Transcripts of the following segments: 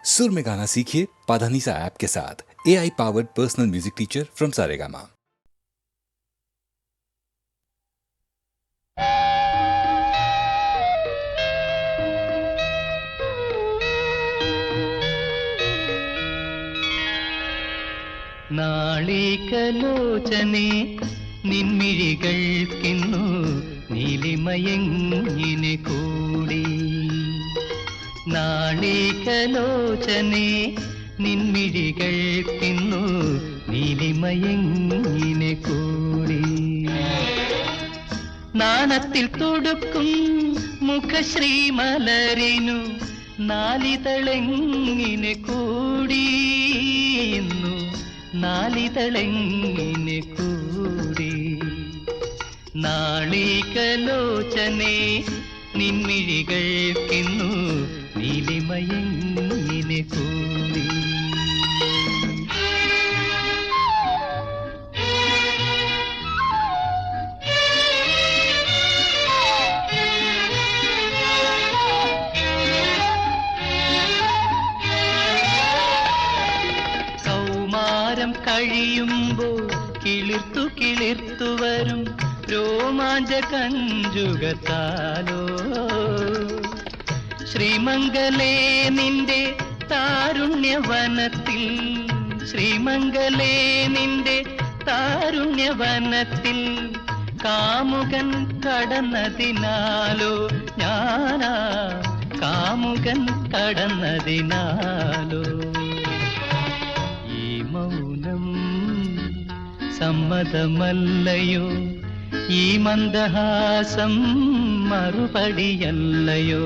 सुर में गाना सीखिए पाधानीसा ऐप के साथ। AI powered personal music teacher from Saregama. നാളികലോചനെ നിൻമിഴികൾക്കിന്നു നീലിമയങ്ങിനെ കൂടി. നാളികലോചനെ നിൻമിഴികൾക്കിന്നു നീലിമയങ്ങിനെ കൂടി. നാണത്തിൽ തുടുക്കും മുഖശ്രീ മലരിനു നാലിതളെങ്ങിനെ കൂടി. നാലിതളെങ്ങിനെ കൂടി. നാളികലോചനെ നിൻമിഴികൾക്കിന്നു നീലിമയങ്ങിനെ കൂടി. കഴിയുമ്പോൾ കിളിർത്തു കിളിർത്തു വരും രോമാഞ്ച കഞ്ചുകത്താലോ. ശ്രീമംഗലേ നിന്റെ താരുണ്യവനത്തിൽ, ശ്രീമംഗലേ നിന്റെ താരുണ്യവനത്തിൽ കാമുകൻ കടന്നതിനാലോ, ഞാനാ കാമുകൻ കടന്നതിനാലോ. സമ്മതമല്ലയോ, ഈ മന്ദഹാസം മറുപടിയല്ലയോ.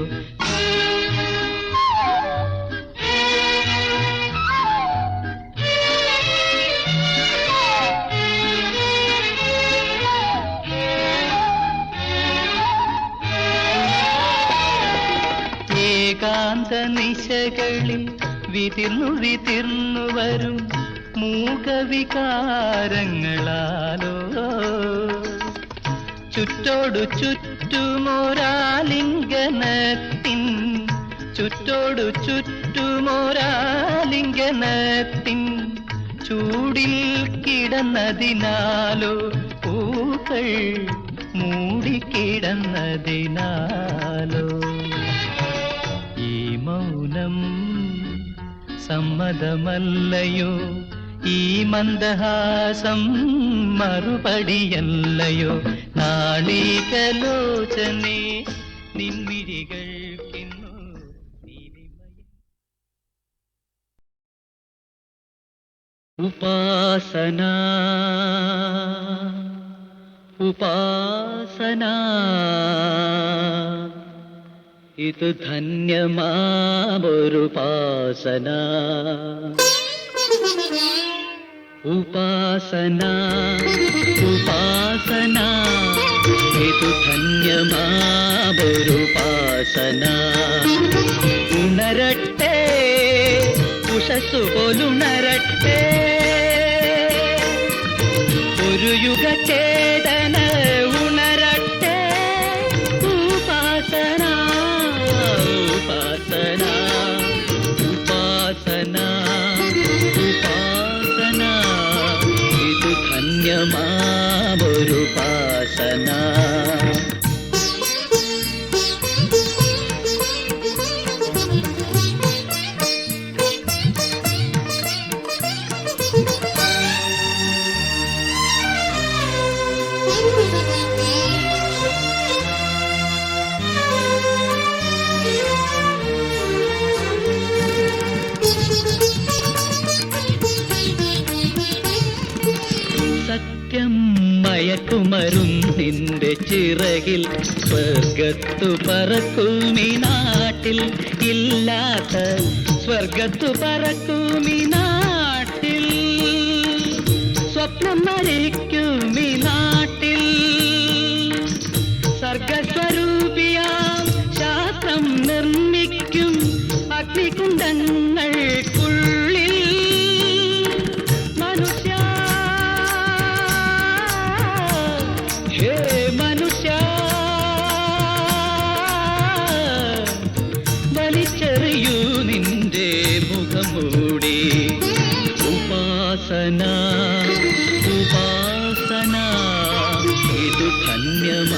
ഏകാന്ത നിശകളിൽ വിതിർന്നു വിതിർന്നു വരും മൂകവികാരങ്ങളാലോ. ചുറ്റോടു ചുറ്റുമൊരാലിംഗനത്തിൻ, ചുറ്റോടു ചുറ്റുമൊരാലിംഗനത്തിൻ ചൂടിൽ കിടന്നതിനാലോ, പൂക്കൾ മൂടിക്കിടന്നതിനാലോ. ഈ മൗനം സമ്മതമല്ലയോ, ഈ മന്ദഹാസം മറുപടിയല്ലയോ. നാളികലോചനെ നിൻമിഴികൾക്കിന്നു നീലിമയ. ഉപാസന ഉപാസന ഇതു ധന്യമാമൊരുപാസന. ഉപാസന ഉപാസന ഇതു ധന്യമാമൊരുപാസന. ഉണരട്ടെ ഉഷസ്സു പോലുണരട്ടെ, ഒരു യുഗചേതന ഉണരട്ടെ. ഉപാസന ഉപാസന ഉപാസന ഉപാസന ഇതു ധന്യമാമൊരുപാസന. സത്യം മയക്കുമരുന്നിന്റെ ചിറകിൽ സ്വർഗത്തു പറക്കുമി നാട്ടിൽ, ഇല്ലാത്ത സ്വർഗത്തു പറക്കുമി നാട്ടിൽ. സ്വപ്നം മരിക്കുമി നാട്ടിൽ. സർഗസ്വരൂപിയാം ശാസ്ത്രം നിർമ്മിക്കും അഗ്നികുണ്ഡങ്ങൾക്കുള്ളിൽ. മനുഷ്യ ഹേ മനുഷ്യ, വലിച്ചെറിയൂ നിന്റെ ഉപാസന ഇതു ധന്യമാവൊരുപാസന.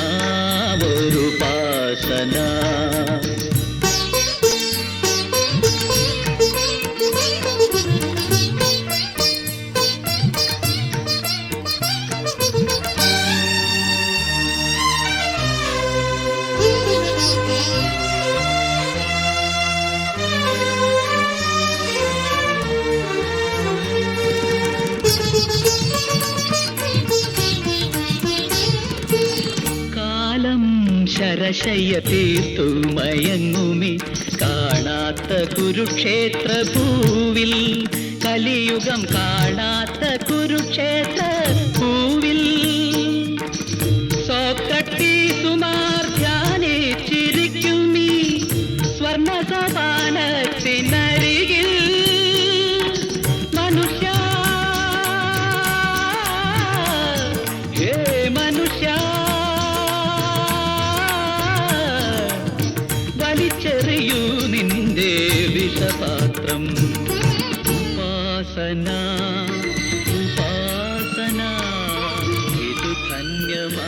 ശരശയ്യ തീർത്തു മയങ്ങുമി കാണാത്ത കുരുക്ഷേത്ര ഭൂവിൽ, കലിയുഗം കാണാത്ത കുരുക്ഷേത്ര ഭൂവിൽ. സോക്രട്ടീസുമാർ ധ്യാനിച്ചിരിക്കുമീ സ്വർണ സപാനത്തിനരികിൽ. മനുഷ്യ ഹേ മനുഷ്യ വലിച്ചെറിയൂ നിന്റെ വിഷപാത്രം. ഉപാസന ഉപാസന ഇതു ധന്യമാവൊരുപാസന.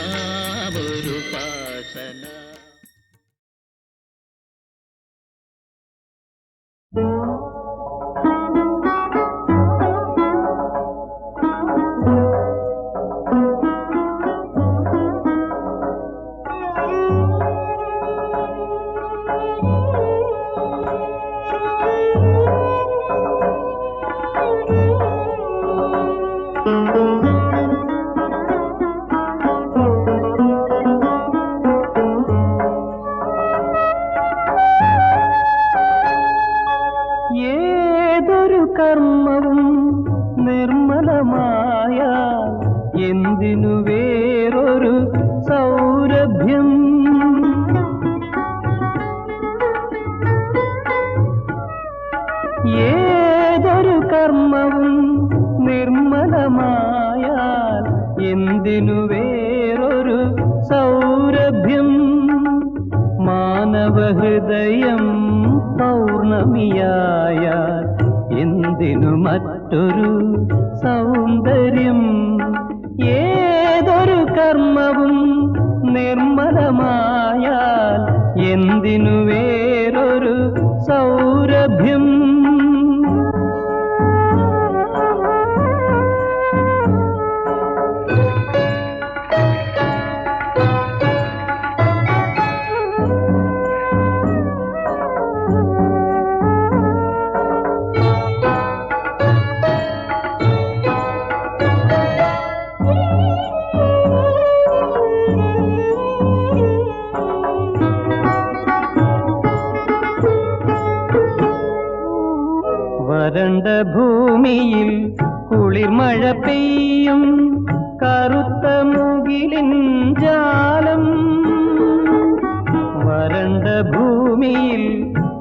ഏതൊരു കർമ്മവും നിർമ്മലമായ എന്തിനു വേറൊരു സൗരഭ്യം. ഏതൊരു കർമ്മവും നിർമ്മലമായ എന്തിനു വേറൊരു സൗരഭ്യം. മാനവഹൃദയം പൗർണമിയായ എന്തിനു മറ്റൊരു സൗന്ദര്യം. ഏതൊരു കർമ്മവും നിർമ്മലമായാൽ എന്തിനു വേറൊരു സൗരഭ്യം. വരണ്ട ഭൂമിയിൽ കുളിർമഴ പെയ്യും കറുത്ത മുകിലിൻ ജാലം. വരണ്ട ഭൂമിയിൽ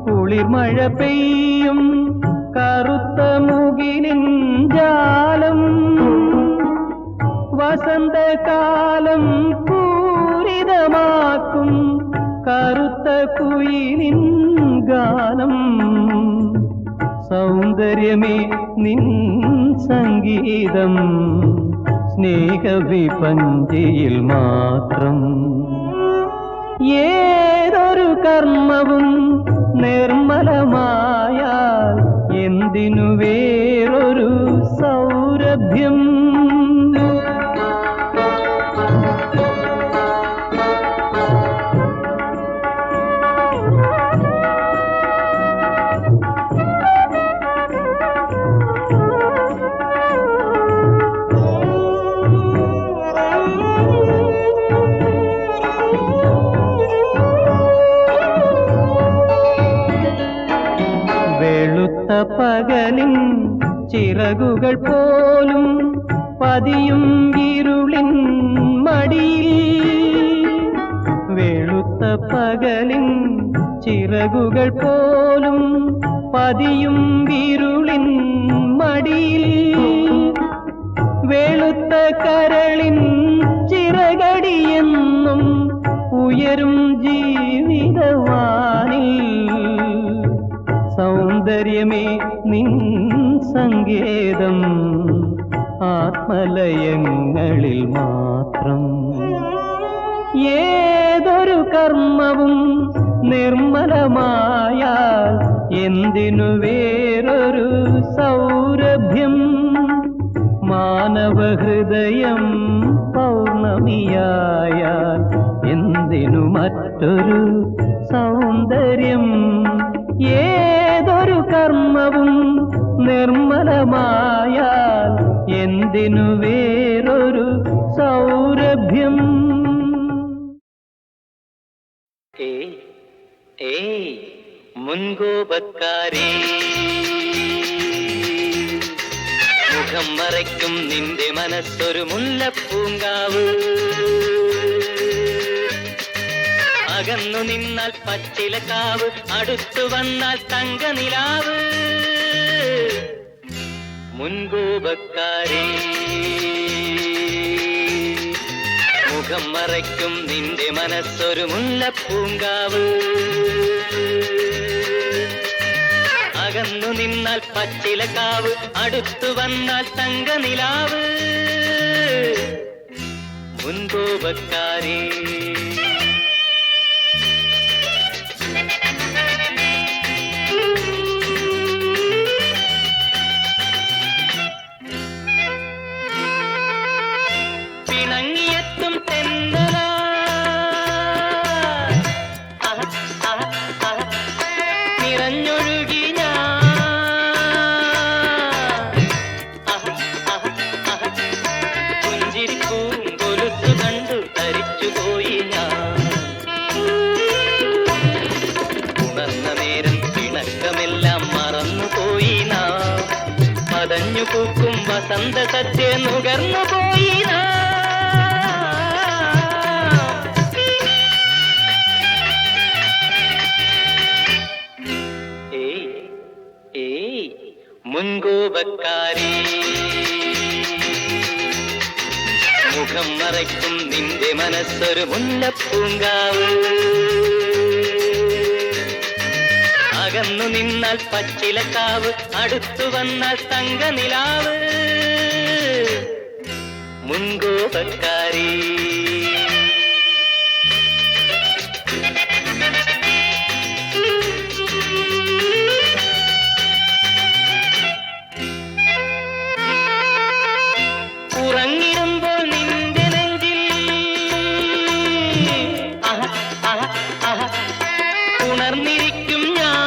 കുളിർമഴ പെയ്യും കറുത്ത മുകിലിൻ ജാലം. വസന്തകാലം പൂരിതമാക്കും കറുത്ത കുയിലിൻ ഗാനം. സൗന്ദര്യമേ നിൻ സംഗീതം സ്നേഹവിപഞ്ചിയിൽ മാത്രം. ഏതൊരു കർമ്മവും നിർമ്മലമായാൽ എന്തിനു വേറൊരു സൗരഭ്യം. വെളുത്ത പകലിൻ ചിറകുകൾ പോലും പതിയും ഇരുളിൻ മടിയിൽ. വെളുത്ത പകലിൻ ചിറകുകൾ പോലും പതിയും ഇരുളിൻ മടിയിൽ. വെളുത്ത കരളിൻ ചിറകടിയെന്നും ഉയരും ജീവിതവാനിൽ. സൗന്ദര്യ സൗന്ദര്യമേ നിൻ സങ്കേതം ആത്മലയങ്ങളിൽ മാത്രം. ഏതൊരു കർമ്മവും നിർമ്മലമായാൽ എന്തിനു വേറൊരു സൗരഭ്യം? മാനവഹൃദയം പൗർണമിയായാൽ എന്തിനു മറ്റൊരു സൗന്ദര്യം? ഏതൊരു കർമ്മവും നിർമ്മലമായാൽ എന്തിനു വേറൊരു സൗരഭ്യം? മുൻകോപക്കാരി മുഖം മറയ്ക്കും നിന്റെ മനസ്സൊരു മുല്ലപ്പൂങ്കാവ്. അകന്നു നിന്നാൽ പച്ചിലക്കാവ്, അടുത്തു വന്നാൽ തങ്കനിലാവ്. മുൻകോപക്കാരി മുഖം മറയ്ക്കും നിന്റെ മനസ്സൊരു മുല്ലപ്പൂങ്കാവ്. അകന്നു നിന്നാൽ പച്ചിലക്കാവ്, അടുത്തു വന്നാൽ തങ്കനിലാവ്. മുൻകോപക്കാരി പിണങ്ങിയെത്തും തെന്നല നിറഞ്ഞൊഴുകി ഞാൻ പുഞ്ചിരിപ്പൂം കൊലുത്തു കണ്ടു ധരിച്ചുപോയി ഞാൻ. ഉണർന്ന നേരം പിണക്കമെല്ലാം മറന്നുപോയി നാം. പതഞ്ഞു പൂക്കും വസന്ത സദ്യ നുകർന്നു പോയി നാം. മുൻകോപക്കാരി മുഖം മറയ്ക്കും നിന്റെ മനസ്സൊരു മുല്ലപ്പൂങ്കാവ്. അകന്നു നിന്നാൽ പച്ചിലക്കാവ്, അടുത്തു വന്നാൽ തങ്കനിലാവ്. മുൻകോപക്കാരി ഉറങ്ങിടുമ്പോൾ നിന്റെ നെഞ്ചിൽ ഉണർന്നിരിക്കും ഞാൻ.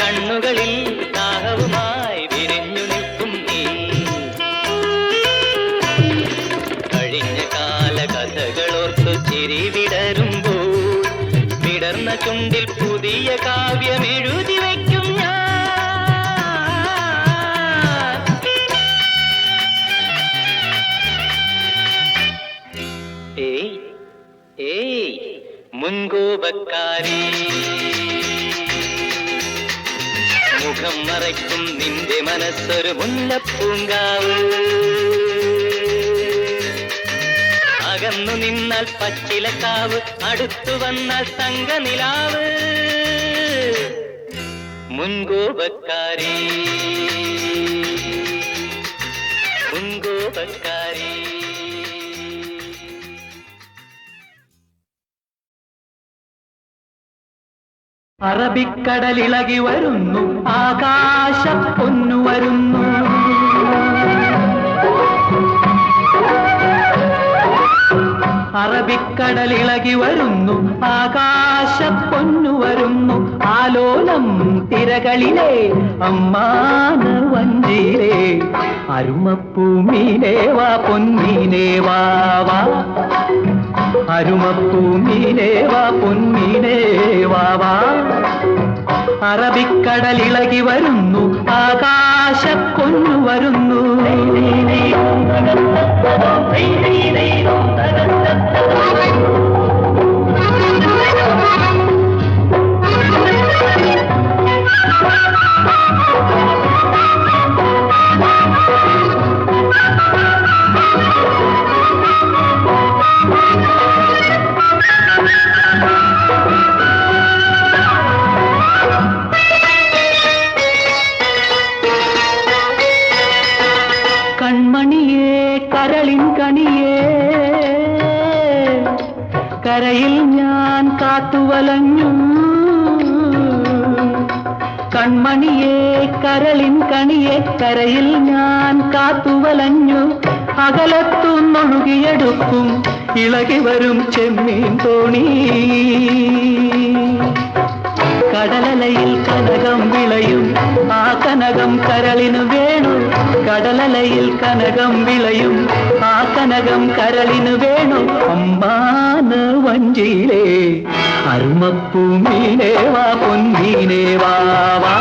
കണ്ണുകളിൽ ദാഹവുമായി വിരിഞ്ഞു നിൽക്കും നീ. കഴിഞ്ഞ കാല കഥകളോർത്തു ചിരി വിടരുമ്പോൾ വിടർന്ന ചുണ്ടിൽ പുതിയ കാവ്യമെഴുതി വയ്ക്കും ഞാൻ. മുൻകോപക്കാരി മുഖം മറയ്ക്കും നിന്റെ മനസ്സൊരു മുല്ലപ്പൂങ്കാവ്. അകന്നു നിന്നാൽ പച്ചിലക്കാവ്, അടുത്തു വന്നാൽ തങ്കനിലാവ്. മുൻകോപക്കാരി മുൻകോപക്കാരി അറബിക്കടലിളകി വരുന്നു, ആകാശപ്പൊന്നു വരുന്നു. അറബിക്കടലിളകി വരുന്നു, ആകാശപ്പൊന്നു വരുന്നു. ആലോലം തിരകളിലെ അമ്മാന വഞ്ചിയിലെ അരുമപ്പൂമീനേ വാ പൊന്മീനേ വാ വാ. അരുമപ്പൂമീനേ വാ പൊന്മീനേ വാ വാ. അറബിക്കടലിളകി വരുന്നു, ആകാശപ്പൊന്നു വരുന്നു. കാത്തുവലഞ്ഞു കൺമണിയെ കരളിൻ കണിയെ കരയിൽ ഞാൻ കാത്തുവലഞ്ഞു അകലത്തുന്നൊഴുകിയെടുക്കും ഇളകി വരും ചെമ്മീൻ തോണി കടലലയിൽ കനകം വിളയും ആ കനകം കരളിനു വേണു കടലലയിൽ കനകം വിളയും ആ കനകം കരളിനു വേണു അമ്മാന് വഞ്ചിയിലേ അരുമപ്പൂമീനേ വാ പൊന്മീനേ വാ വാ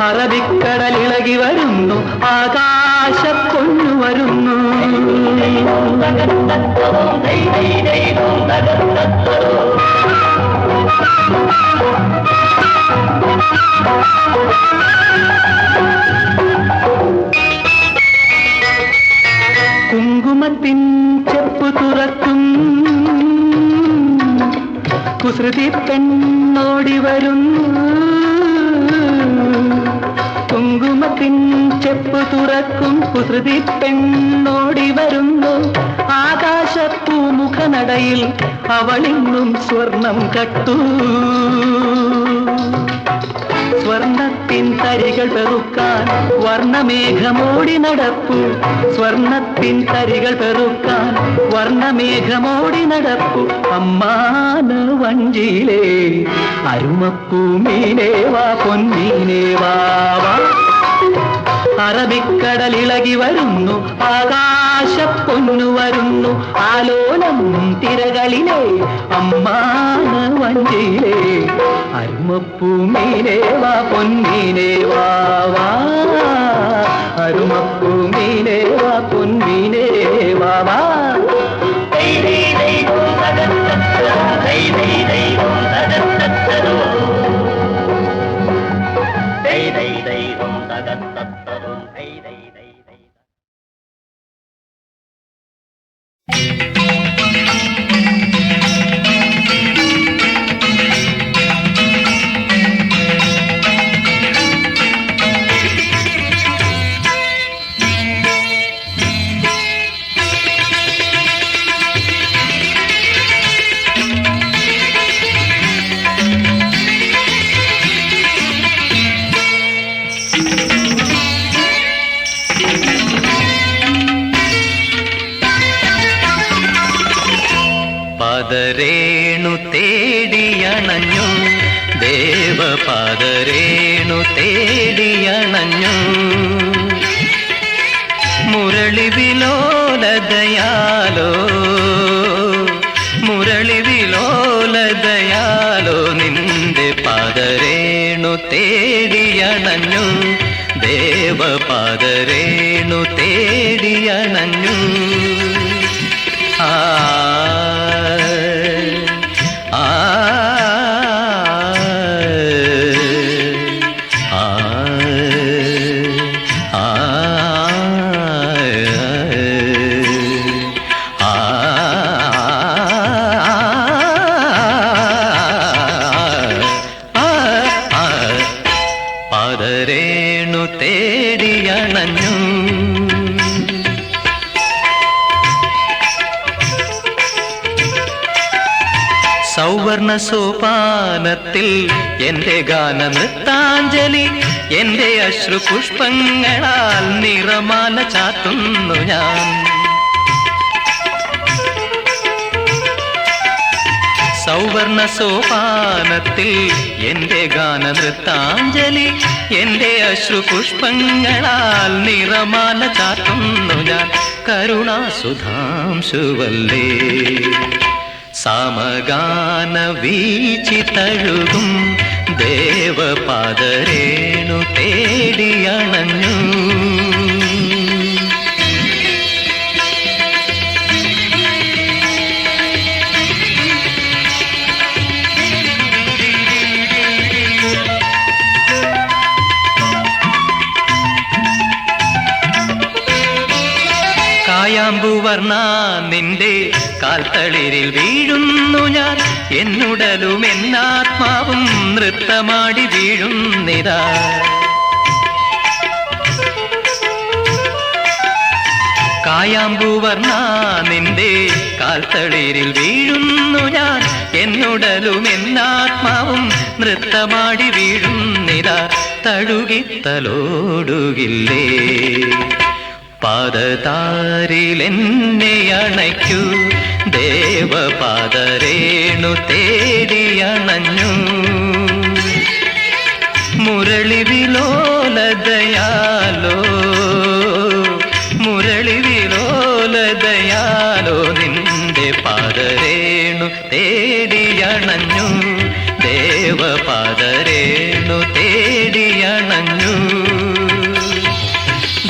അറബിക്കടലിളകി വരുന്നു ആകാശപ്പൊന്നു വരുന്നു കുങ്കുമത്തിൻ ചെപ്പു തുറക്കും കുസൃതി പെണ്ണോടി വരുന്നു കുങ്കുമത്തിൻ ചെപ്പു തുറക്കും കുസൃതി പെണ്ണോടി വരുന്നു ആകാശപ്പൂമുഖനടയിൽ അവളിന്നും സ്വർണം കട്ടു സ്വർണത്തിൻ തരികൾ പെറുക്കാൻ വർണ്ണമേഘമോടി നടപ്പു സ്വർണത്തിൻ തരികൾ പെറുക്കാൻ വർണ്ണമേഘമോടി നടപ്പു അമ്മാന് വഞ്ചിയിലേ അരുമപ്പൂമീനേ വാ പൊന്മീനേ വാ വാ അറബിക്കടലിളകി വരുന്നു ആകാശപ്പൊന്നു വരുന്നു ആലോലം തിരകളിലെ അമ്മാന് വഞ്ചിയിലേ അരുമപ്പൂമീനേ വാ പൊന്മീനേ വാ വാ അരുമപ്പൂമീനേ വാ പൊന്മീനേ വാ വാ പാദരേണു തേടിയണഞ്ഞു ദേവപാദരേണു തേടിയണഞ്ഞു മുരളി വിലോലതയാലോ മുരളി വിലോലതയാലോ നിന്റെ പാദരേണു തേടിയണഞ്ഞു ദേവപാദരേണു തേടിയണഞ്ഞു ആ പാദരേണു തേടിയണഞ്ഞു സൗവർണ സോപാനത്തിൽ എന്റെ ഗാന നൃത്താഞ്ജലി എന്റെ അശ്രു പുഷ്പങ്ങളാൽ നിറമാല ചാത്തുന്നു ഞാൻ സൗവർണ സോപാനത്തിൽ എന്റെ ഗാന നൃത്താഞ്ജലി എന്റെ അശ്രു പുഷ്പങ്ങളാൽ നിറമാല ചാത്തുന്നു ഞാൻ കരുണാസുധാംശുവല്ലേ സാമഗാന വീച്ചി തഴുകും ദേവപാദരേണു തേടിയണഞ്ഞു കായാമ്പുവർണ്ണ നിന്റെ കാൽത്തളിരിൽ വീഴുന്നു ഞാൻ എന്നുടലും എന്നാത്മാവും നൃത്തമാടി വീഴുന്നിതാ കായാമ്പുവർണ്ണ നിന്റെ കാൽത്തളിരിൽ വീഴുന്നു ഞാൻ എന്നുടലുമെന്നാത്മാവും നൃത്തമാടി വീഴുന്നിതാ തഴുകിത്തലോടുകില്ലേ. പാദതാരിലെന്നെ അണയ്ക്കൂ ദേവപാദരേണു തേടിയണഞ്ഞു. മുരളി വിലോലതയാലോ മുരളി വിലോലതയാലോ നിന്റെ പാദരേണു തേടിയണഞ്ഞു. ദേവപാദരേണു തേടിയണഞ്ഞു.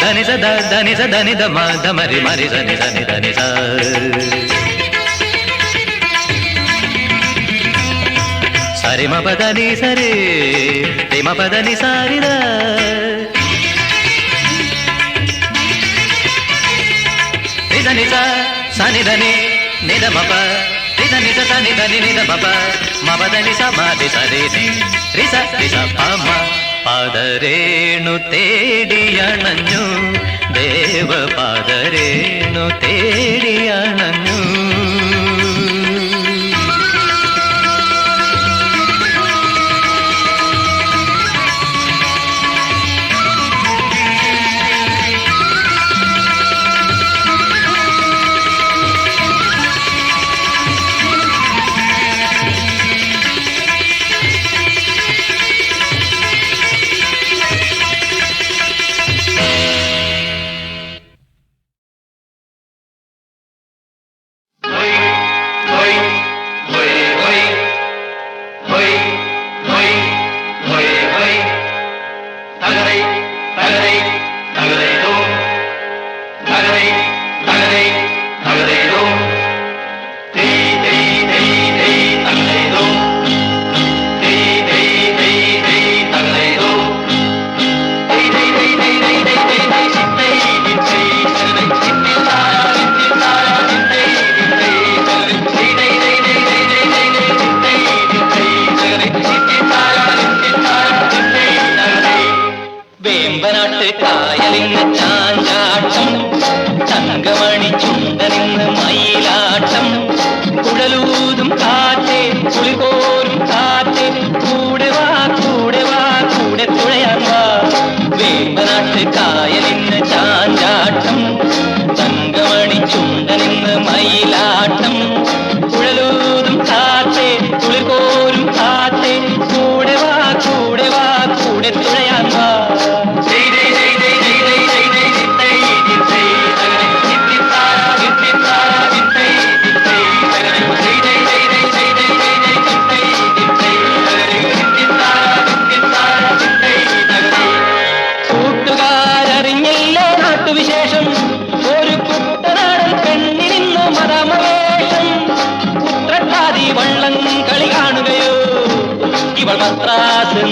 ധനിസ ധനിസ ധനിത മരി മരി ധനി ധനി ധനിസ. സരി മപദനി സരി മപദനി സാരിത. നിധനിസ സനിധനി നിധ മപ നിധനിസ സനിധനി നിധ മപ മപദനി സമാധി സരി രിസ രിസ പമ. പാദരേണു തേടിയണഞ്ഞു. ദേവപാദരേണു തേടിയണഞ്ഞു.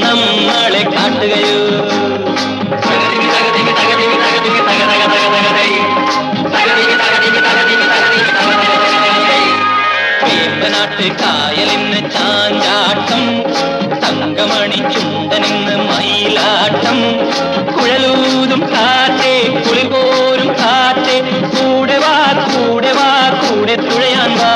നമ്മളെ കാട്ടുകയോ. വേമ്പനാട്ട് കായലിന് ചാഞ്ചാട്ടം, തങ്കമണി ചുണ്ടനിന്ന് മയിലാട്ടം, കുഴലൂതും കാറ്റേ കുളിപോരും കാറ്റേ, കൂടെ വാ കൂടെ വാ കൂടെ തുഴയാൻ വാ.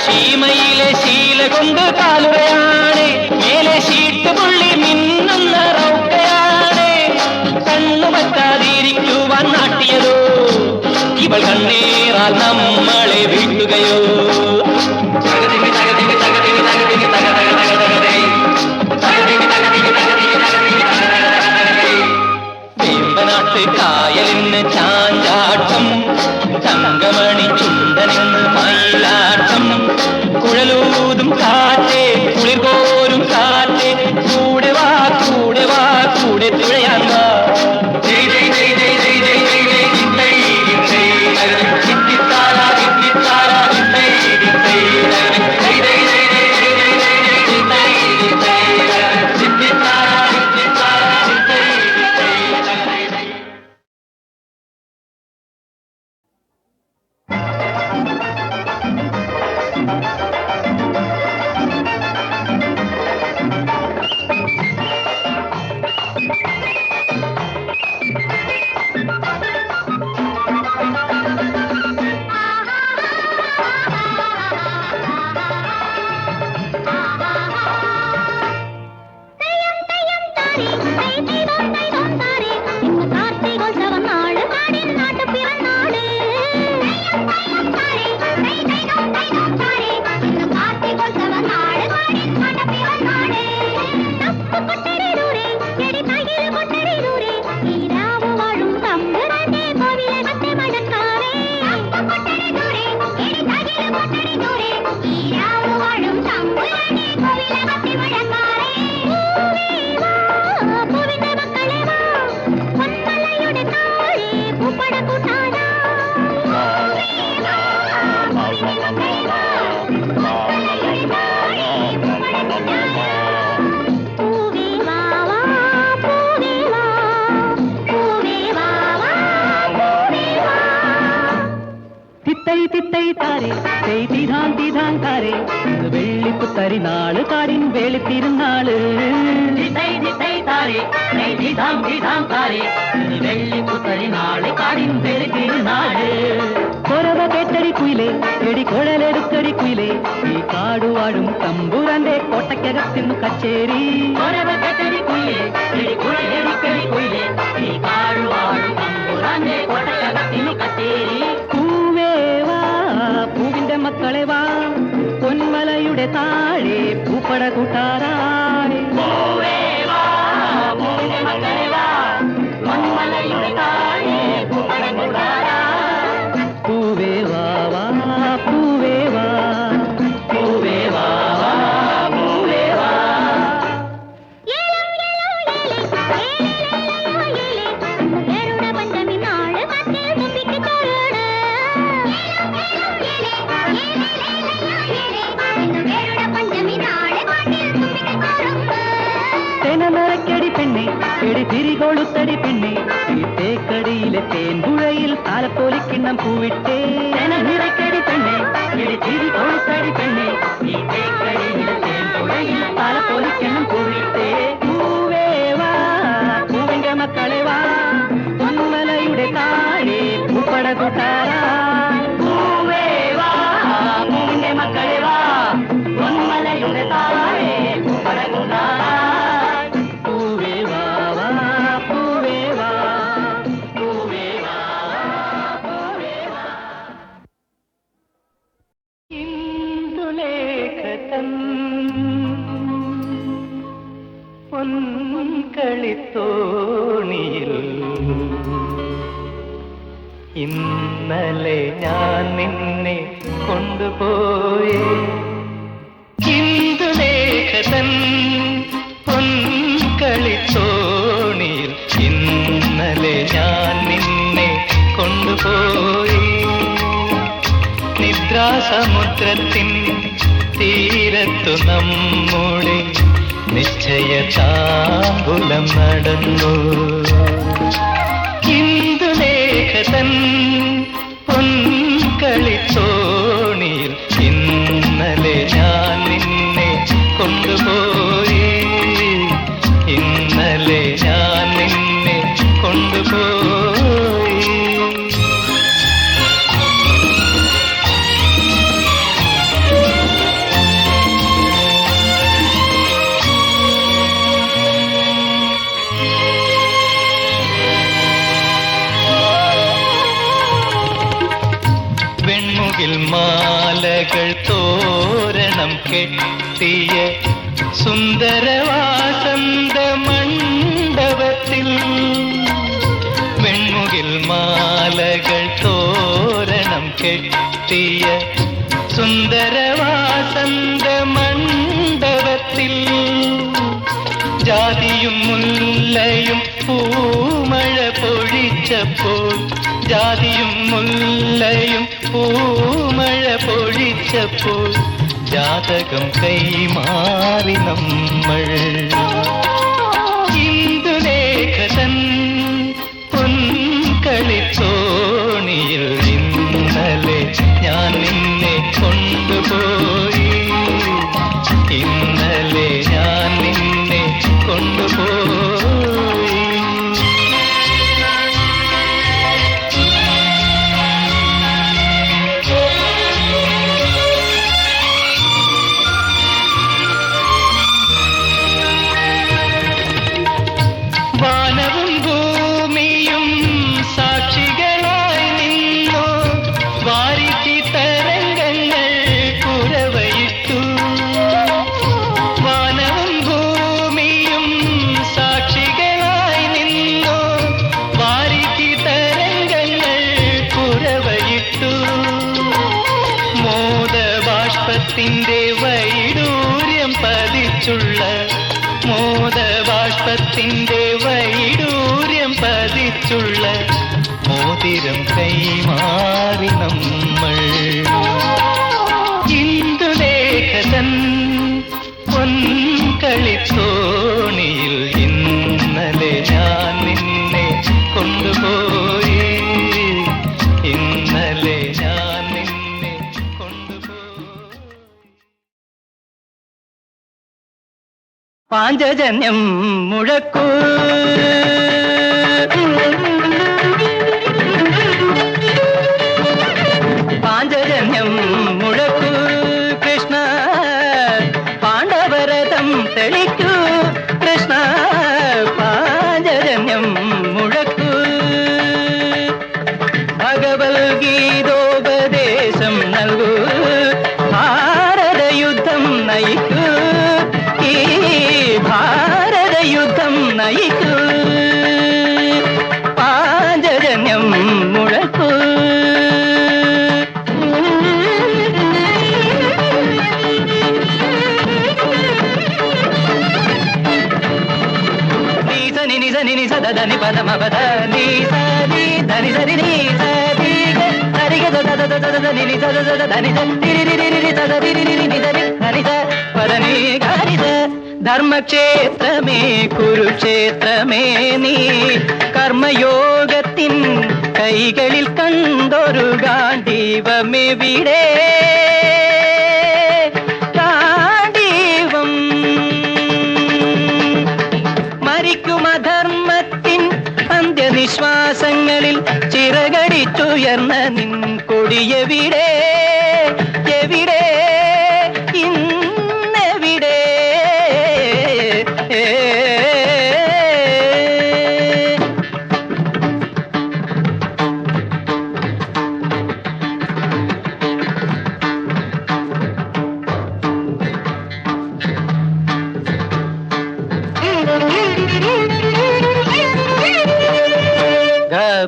ശീമയിലെ ശീല കൊണ്ട് കാലുറയാണ്, മേലെ ഷീട്ട് പുള്ളി മിന്നുന്ന റൗക്കയാണ്. കണ്ണു പറ്റാതിരിക്കുവാൻ നാട്ടിയതോ, ഇവൾ കണ്ണീറാൽ നമ്മളെ വീട്ടുകയോ. വേമ്പനാട്ട് കായലിന് ചാഞ്ചാട്ടം, തങ്കമണി ചുണ്ടനിന്ന് മയിലാട്ടം, കുഴലൂതും കാറ്റേ കുളിർ ഇന്ന് വെള്ളിപ്പുത്തരി നാള് കാടിൻ വേളിത്തിരുന്നാള്. വെള്ളിപ്പുത്തരി നാള് കാടിൻ വേളിത്തിരുന്നാള്. കൊരവ കേട്ടടി കുയിലേ, എടി കുഴലെടുത്തടി കുയിലേ, ഈ കാടുവാഴും തമ്പുരാന്റെ കോട്ടയ്ക്കകത്തിന്ന് കച്ചേരി. കൊരവ കേട്ടടി കുയിലേ, എടി കുഴലെടുത്തടി കുയിലേ, ഈ കാടുവാഴും തമ്പുരാന്റെ കോട്ടയ്ക്കകത്തിന്ന് കച്ചേരി. പൂവേ വാ, പൂവിന്റെ മക്കളെ വാ, പൊന്മലയുടെ താഴെ പൂപ്പട കൂട്ടാറായി. പൂവേ വാ, പൂവിന്റെ മക്കളെ വാ, പൊന്മലയുടെ താഴെ പൂപ്പട കൂട്ടാറായി. പൂവേ വാ വാ, പൂവേ വാ, പൂവേ വാ വാ, പൂവേ വാ. തെനമരക്കടി പെണ്ണെ, എടി തിരികൊളുത്തടി പെണ്ണെ, ഈ തേക്കടിയിലെ തേൻപുഴയിൽ താലപ്പോലിക്കിണ്ണം പൂവിട്ടേ. തെനനിറക്കടി പെണ്ണെ, എടി തിരികൊളുത്തടി പെണ്ണെ, ഈ തേക്കടിയിലെ തേൻപുഴയിൽ താലപ്പോലിക്കിണ്ണം പൂവിട്ടേ. പൂവേ വാ, പൂവിന്റെ മക്കളെ വാ, പൊന്മലയുടെ താഴെ പൂപ്പട കൂട്ടാറാ. പൂവേ വാ, പൂവിന്റെ മക്കളെ വാ, പൊന്മലയുടെ താഴെ പൂപ്പട കൂട്ടാറാ. പൊൻകളിത്തോണിയിൽ ഇന്നലെ ഞാൻ നിന്നെ കൊണ്ടുപോയി. ഇന്ദുലേഖതൻ പൊൻകളിത്തോണിയിൽ ഇന്നലെ ഞാൻ നിന്നെ കൊണ്ടുപോയി. നിദ്രാസമുദ്രത്തിൻ തീരത്തു നമ്മുടെ നിശ്ചയതാമ്പുലം നടന്നു. ഇന്ദുലേഖതൻ പൊൻകളിത്തോണിയിൽ ഇന്നലെ ഞാൻ നിന്നെ കൊണ്ടുപോയി. ഇന്നലെ ഞാൻ നിന്നെ കൊണ്ടുപോയി. മാലകൾ തോരണം കെട്ടിയ സുന്ദരവാസന്ത മണ്ഡപത്തിൽ. വെൺമുകിൽ മാലകൾ തോരണം കെട്ടിയ സുന്ദരവാസന്ത മണ്ഡപത്തിൽ. ജാതിയും മുല്ലയും പൂമഴ പൊഴിച്ചപ്പോൾ, ജാതിയും മുല്ലയും പൂമഴ പൊഴിച്ചപ്പോൾ ജാതകം കൈമാറി നമ്മൾ. ഇന്ദുലേഖതൻ പൊൻകളിത്തോണിയിൽ ഇന്നലെ ഞാൻ നിന്നെ കൊണ്ടുപോയി. ഇന്നലെ ഞാൻ നിന്നെ കൊണ്ടുപോയി. വാനവും ഭൂമിയും സാക്ഷികളായി നിന്നു. വാരിധി തരംഗങ്ങൾ കുരവയിട്ടു. വാനവും ഭൂമിയും സാക്ഷികളായി നിന്നു. വാരിധി തരംഗങ്ങൾ കുരവയിട്ടു. മോദബാഷ്പത്തിന്റെ വൈഡൂര്യം പതിച്ചുള്ള, മോദബാഷ്പത്തിന്റെ വൈഡൂര്യം പതിച്ചുള്ള മോതിരം കൈമാറി നമ്മൾ. ഇന്ദുലേഖതൻ പൊൻകളിത്തോണിയിൽ ഇന്നലെ ഞാൻ നിന്നെ കൊണ്ടുപോയി. ഇന്നലെ ഞാൻ പാഞ്ചജന്യം മുഴക്കൂ പാഞ്ചജന്യം മുഴക്കൂ കൃഷ്ണ പാണ്ഡവരഥം തെളിക്കൂ കൃഷ്ണ പാഞ്ചജന്യം മുഴക്കൂ ഭഗവത്ഗീതോപദേശം നൽകൂ ഭാരതയുദ്ധം നയിക്കൂ ഈ ഭാരതയുദ്ധം നയിക്കൂ പാഞ്ചജന്യം മുഴക്കൂ నిని సదని పదమ పద నీ సరి ధని సరి నీ సరి సరి గ దద దద దద నిని సద దద ధని సరి రి రి రి సద రి రి రి ని సరి ధని స పద నీ గారి స ധർമ്മക്ഷേത്രമേ കുരുക്ഷേത്രമേ നീ കർമ്മയോഗത്തിൻ കൈകളിൽ കണ്ടൊരു ഗാന്ധീവമെവിടെ ഗാന്ധീവം മരിക്കുമധർമ്മത്തിൻ അന്ത്യനിശ്വാസങ്ങളിൽ ചിറകടിച്ചുയർന്ന നിൻ കൊടിയെവിടെ എവിടെ ഇന്നെവിടെ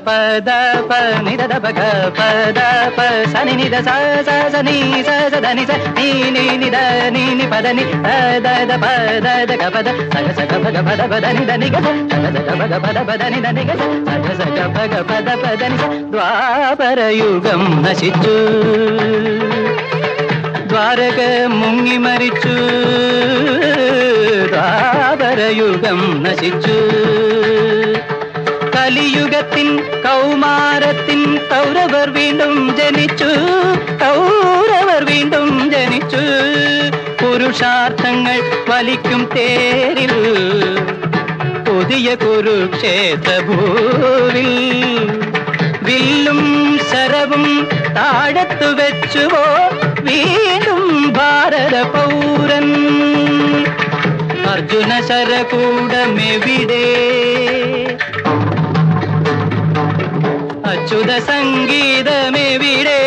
പദ പ നിദ ദ പ ഗ പദ പ സ നി നി ദ സ സ സ നി സ സ ധ നി സ നി നി നി ദ നി നി പദ നി ദ ദ പ ദ ദ ഗ പദ സ ഗ സ ഗ പ ഗ പദ പദ നി ദ നി ഗ സ ഗ സ ഗ പ ഗ പദ പദ നി ദ നി ഗ സ സ ഗ പ ഗ പദ പദ നി സ ദ്വാപരയുഗം നശിച്ചു ദ്വാരക മുങ്ങി മരിച്ചു ദ്വാപരയുഗം നശിച്ചു കലിയുഗത്തിൻ കൗമാരത്തിൻ കൗരവർ വീണ്ടും ജനിച്ചു കൗരവർ വീണ്ടും ജനിച്ചു പുരുഷാർത്ഥങ്ങൾ വലിക്കും തേരിൽ പുതിയ കുരുക്ഷേത്ര ഭൂവിൽ വില്ലും ശരവും താഴത്തു വെച്ചുവോ വീണ്ടും ഭാരത പൗരൻ അർജുന ശരകൂടമെവിടെ അച്യുത സംഗീതമെവിടെ